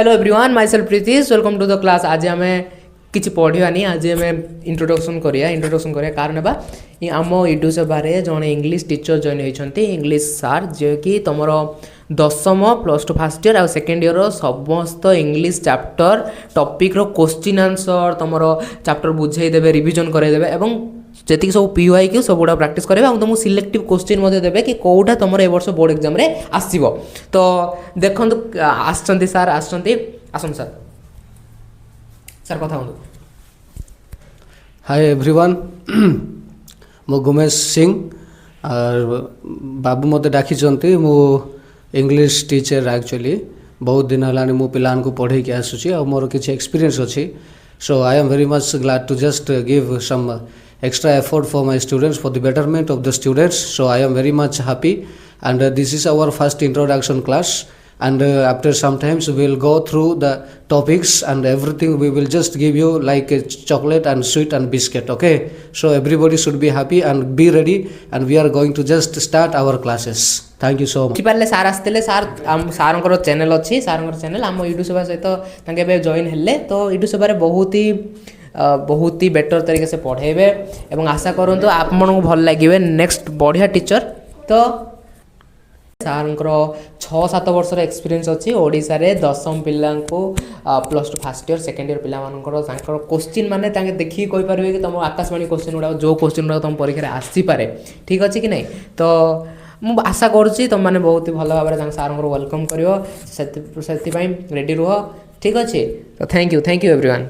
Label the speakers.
Speaker 1: Hello everyone myself Pritish welcome to the class. आज आम किसी पढ़ानी आज आम इंट्रोडक्शन करिया कार ना आम यूट्यूब सभारे जड़े इंग्लीश टीचर जॉइन होती इंग्लीश सार जे कि तुम दशम प्लस टू फास्ट ईयर आ सेकेंड ईयर समस्त इंग्लीश चैप्टर टॉपिक रो क्वेश्चन आंसर तुम चैप्टर बुझेदेवे रिविजन करदेवे और जी सब पीवाई क्यू सब गुड़ा प्राक्ट करेंगे और तुमको सिलेक्टिव क्वेश्चन देवे कि कौटा तुम ए वर्ष बोर्ड एग्जाम आसव। तो देखो आसचंती सार आसचंती आसन सार सार कथा हूँ।
Speaker 2: हाय एवरीवन मो गुमेश सिंह और बाबू मत डाकी मु इंग्लिश टीचर एक्चुअली बहुत दिन है मु पिलान को पढ़े के आसूची और मोर किसी एक्सपीरियंस अच्छी so I am very much glad to just give some extra effort for my students for the betterment of the students, so I am very much happy and this is our first introduction class and after some times we will go through the topics and everything we will just give you like a chocolate and sweet and biscuit, okay? So everybody should be happy and be ready and we are going to just start our classes. Thank you so much.
Speaker 1: पारे सार आसते सार सार channel अच्छी सार channel आम YouTube सभा सहित जॉइन हेले तो यूट्यूब सभारे बहुत ही बेटर तरीके से पढ़ेबे और आशा करूँ आप मन भल लगे नेक्स्ट बढ़िया टीचर। तो सार 6-7 वर्ष एक्सपीरियंस अच्छी ओडिशा रे दशम पिला plus two fast year second year पिला क्वेश्चन माने देखिए कहींपारे कि तुम आकाशवाणी क्वेश्चन गुड़ा जो क्वेश्चन गुड़ा तुम परीक्षा आसीपे ठीक अच्छे कि नहीं। तो मुझे आशा करुँची तुम मैंने बहुत ही भल भाव सार वेलकम कर रेडी रुह ठीक अच्छे। तो थैंक यू एवरीवन।